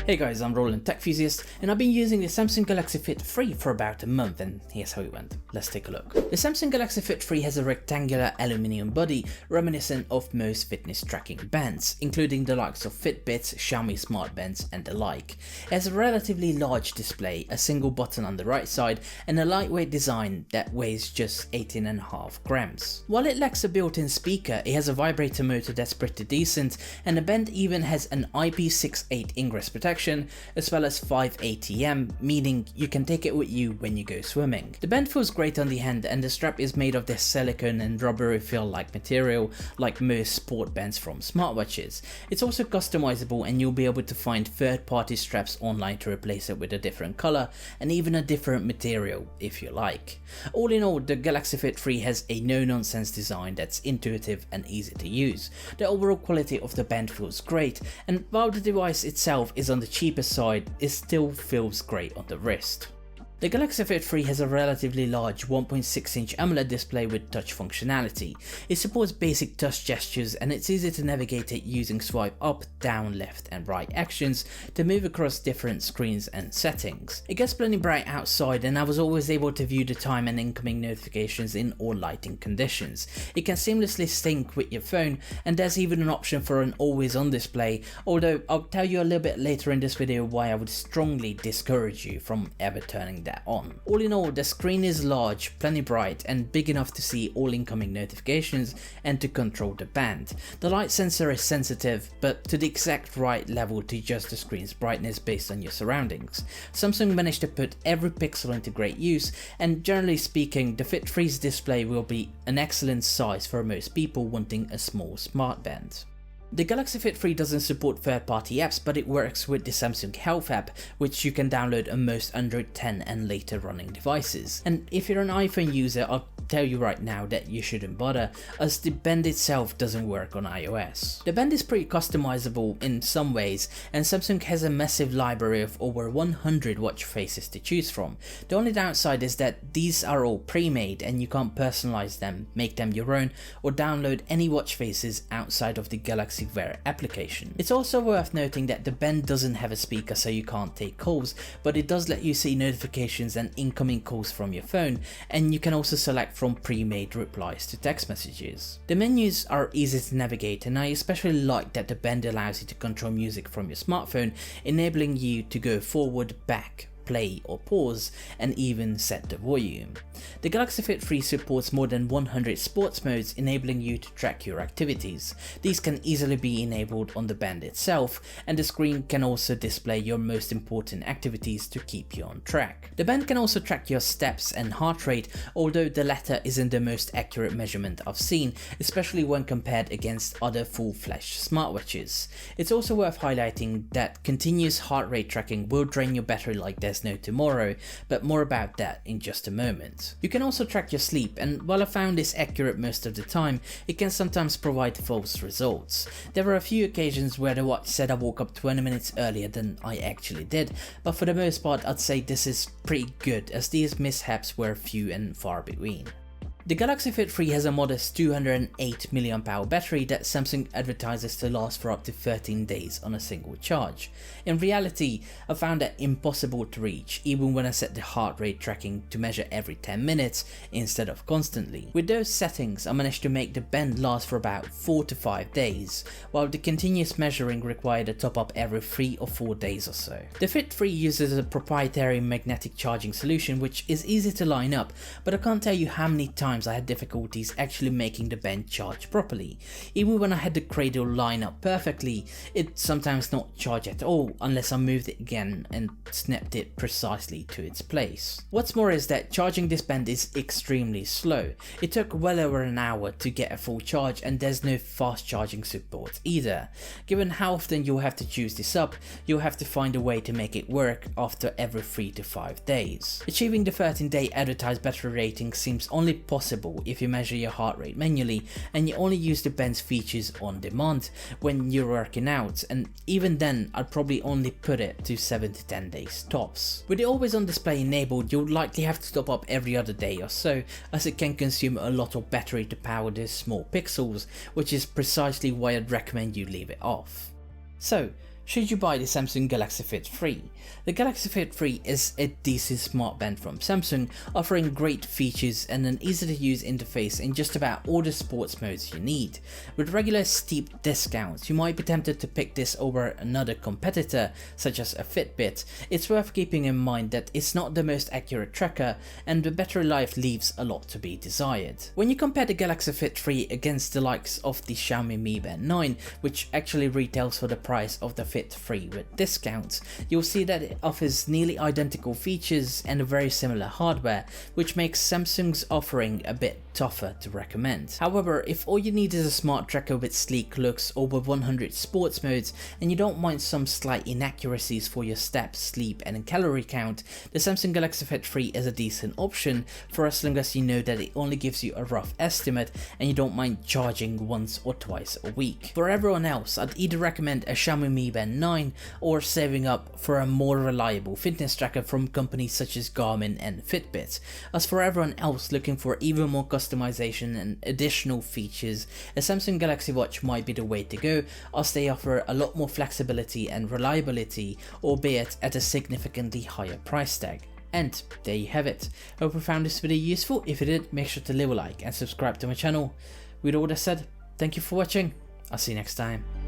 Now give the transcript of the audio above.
Hey guys, I'm Roland Techusiast, and I've been using the Samsung Galaxy Fit 3 for about a month, and here's how it went. Let's take a look. The Samsung Galaxy Fit 3 has a rectangular aluminium body reminiscent of most fitness tracking bands, including the likes of Fitbits, Xiaomi smart bands and the like. It has a relatively large display, a single button on the right side, and a lightweight design that weighs just 18.5 grams. While it lacks a built-in speaker, it has a vibrator motor that's pretty decent, and the band even has an IP68 ingress protection as well as 5 ATM, meaning you can take it with you when you go swimming. The band feels great on the hand, and the strap is made of this silicone and rubbery feel-like material like most sport bands from smartwatches. It's also customizable, and you'll be able to find third-party straps online to replace it with a different color and even a different material if you like. All in all, the Galaxy Fit 3 has a no-nonsense design that's intuitive and easy to use. The overall quality of the band feels great, and while the device itself is on the cheaper side, it still feels great on the wrist. The Galaxy Fit 3 has a relatively large 1.6-inch AMOLED display with touch functionality. It supports basic touch gestures, and it's easy to navigate it using swipe up, down, left and right actions to move across different screens and settings. It gets plenty bright outside, and I was always able to view the time and incoming notifications in all lighting conditions. It can seamlessly sync with your phone, and there's even an option for an always on display, although I'll tell you a little bit later in this video why I would strongly discourage you from ever turning that on. All in all, the screen is large, plenty bright and big enough to see all incoming notifications and to control the band. The light sensor is sensitive, but to the exact right level to adjust the screen's brightness based on your surroundings. Samsung managed to put every pixel into great use, and generally speaking, the Fit 3's display will be an excellent size for most people wanting a small smartband. The Galaxy Fit 3 doesn't support third-party apps, but it works with the Samsung Health app, which you can download on most Android 10 and later running devices. And if you're an iPhone user, I'll tell you right now that you shouldn't bother, as the band itself doesn't work on iOS. The band is pretty customizable in some ways, and Samsung has a massive library of over 100 watch faces to choose from. The only downside is that these are all pre-made and you can't personalize them, make them your own, or download any watch faces outside of the Galaxy Wear application. It's also worth noting that the band doesn't have a speaker, so you can't take calls, but it does let you see notifications and incoming calls from your phone, and you can also select from pre-made replies to text messages. The menus are easy to navigate, and I especially like that the band allows you to control music from your smartphone, enabling you to go forward, back, play or pause, and even set the volume. The Galaxy Fit 3 supports more than 100 sports modes, enabling you to track your activities. These can easily be enabled on the band itself, and the screen can also display your most important activities to keep you on track. The band can also track your steps and heart rate, although the latter isn't the most accurate measurement I've seen, especially when compared against other full-fledged smartwatches. It's also worth highlighting that continuous heart rate tracking will drain your battery like there's no tomorrow, but more about that in just a moment. You can also track your sleep, and while I found this accurate most of the time, it can sometimes provide false results. There were a few occasions where the watch said I woke up 20 minutes earlier than I actually did, but for the most part I'd say this is pretty good, as these mishaps were few and far between. The Galaxy Fit 3 has a modest 208 mAh battery that Samsung advertises to last for up to 13 days on a single charge. In reality, I found that impossible to reach, even when I set the heart rate tracking to measure every 10 minutes instead of constantly. With those settings, I managed to make the band last for about 4 to 5 days, while the continuous measuring required a top up every 3 or 4 days or so. The Fit 3 uses a proprietary magnetic charging solution, which is easy to line up, but I can't tell you how many times I had difficulties actually making the band charge properly. Even when I had the Cradle line up perfectly, it sometimes not charge at all unless I moved it again and snapped it precisely to its place. What's more is that charging this band is extremely slow. It took well over an hour to get a full charge, and there's no fast charging support either. Given how often you'll have to choose this up, you'll have to find a way to make it work after every 3 to 5 days. Achieving the 13-day advertised battery rating seems only possible if you measure your heart rate manually and you only use the band's features on demand when you're working out, and even then I'd probably only put it to 7 to 10 days tops. With the always on display enabled, you'll likely have to top up every other day or so, as it can consume a lot of battery to power these small pixels, which is precisely why I'd recommend you leave it off. So, Should you buy the Samsung Galaxy Fit 3? The Galaxy Fit 3 is a decent smartband from Samsung, offering great features and an easy to use interface in just about all the sports modes you need. With regular steep discounts, you might be tempted to pick this over another competitor, such as a Fitbit. It's worth keeping in mind that it's not the most accurate tracker, and the battery life leaves a lot to be desired. When you compare the Galaxy Fit 3 against the likes of the Xiaomi Mi Band 9, which actually retails for the price of the Fit 3 with discounts, you'll see that it offers nearly identical features and a very similar hardware, which makes Samsung's offering a bit tougher to recommend. However, if all you need is a smart tracker with sleek looks over 100 sports modes, and you don't mind some slight inaccuracies for your steps, sleep and calorie count, the Samsung Galaxy Fit 3 is a decent option for as long as you know that it only gives you a rough estimate and you don't mind charging once or twice a week. For everyone else, I'd either recommend a Xiaomi Mi Band 9 or saving up for a more reliable fitness tracker from companies such as Garmin and Fitbit. As for everyone else looking for even more customization and additional features, a Samsung Galaxy Watch might be the way to go, as they offer a lot more flexibility and reliability, albeit at a significantly higher price tag. And there you have it. Hope you found this video useful. If you did, make sure to leave a like and subscribe to my channel. With all that said, thank you for watching. I'll see you next time.